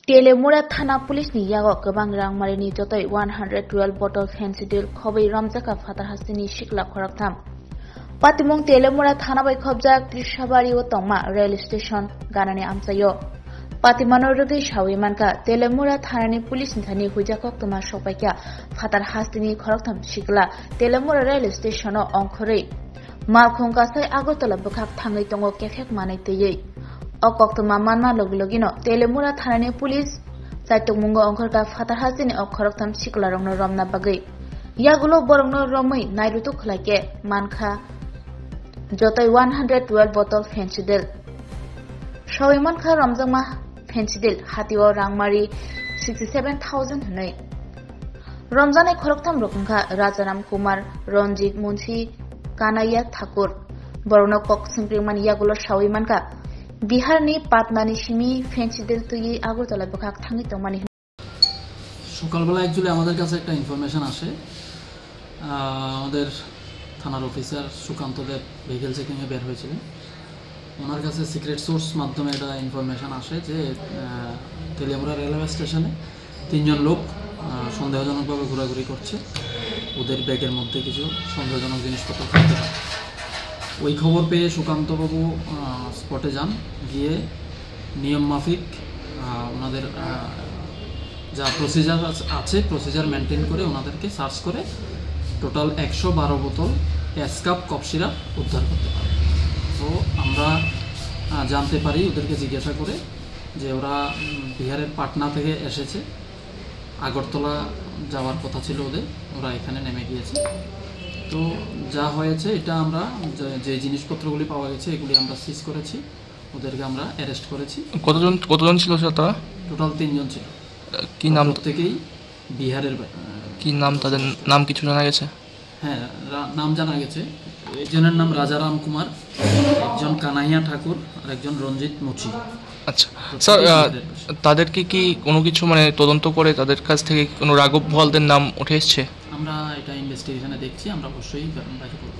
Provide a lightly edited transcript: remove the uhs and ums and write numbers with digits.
Telemura Thana Police ni yago gobang rangmari ni jotoi 112 bottle fentanyl khobai ramjaka fatar hasini shikla khoraktham. Patimong Telemura Thana bai khobjak Trishabari o tongma rail station ganani amsayo. Patimano rodi shawi manka Telemura Thana ni police ni thani hujakok tuma shopaikya fatar hasini khoraktham shikla Telemura rail station o ongkhore. Malkhong kasai Agartala bukhak thangai tongo kefek manai teyei. Okokto manma logino Telemura Thanani Police Saitung Mungo Ongkorka Fatar Hasini Okhoroktam Sikla Rongno Romna Bagai Yagulo Borongno Romai Nairutu Khlake Manka Jotoi 112 bottle fentanyl Shawimanka Ramjangma fentanyl Hatiwa Rangmari 67,000 Hanoi Ramjane Khoroktam Rokungka Rajaram Kumar Ronjit Munshi Kanaya Thakur Borno Kok Simpringman Yagulo Shawimanka Bihar ni Patnani Shimi fentanyl তুই আগরতলা বখাক থাঙ্গি তমানি সকালবেলা actually আমাদের কাছে একটা information আসে আমাদের থানার officer Sukanta দেব vehicle checking এ বের হয়েছিলেন ওনার কাছে সিক্রেট সোর্স মাধ্যমে একটা ইনফরমেশন আসে যে তেলিয়ামুড়া রেলওয়ে স্টেশনে তিনজন লোক সন্দেহজনকভাবে ঘোরাঘুরি করছে ওদের ব্যাগের মধ্যে কিছু সন্দেহজনক জিনিসপত্র থাকতে পারে ওই খবর পেয়ে সুকান্ত বাবু স্পটে যান গিয়ে নিয়ম মাফিক ওনাদের যা প্রসিজার আছে প্রসিজার মেনটেন করে ওনাদেরকে সার্চ করে টোটাল 112 বোতল এসকাপ কফ সিরাপ উদ্ধার করতে পারে তো আমরা জানতে পারি ওদেরকে জিজ্ঞাসা করে যে ওরা বিহারের পাটনা থেকে এসেছে আগরতলা যাওয়ার কথা ছিল ওদের ওরা এখানে নেমে গিয়েছে তো যা হয়েছে এটা আমরা যে জিনিসপত্রগুলি পাওয়া গেছে এগুলি আমরা সিজ করেছি ওদেরকে আমরা অ্যারেস্ট করেছি কতজন ছিল তারা টোটাল 3 জন ছিল কি নাম থেকেই বিহারের কি নাম তাদের নাম কিছু জানা গেছে হ্যাঁ নাম জানা গেছে একজনের নাম রাজারাম কুমার একজন কানাইয়া ঠাকুর আর একজন রঞ্জিত মুচি আচ্ছা স্যার তাদেরকে কি কোনো কিছু মানে তদন্ত করে তাদের কাছ থেকে কোনো রাঘব ভলদের নাম উঠে এসেছে আমরা এটা ইনভেস্টিগেশনে দেখছি আমরা অবশ্যই বাইরে করব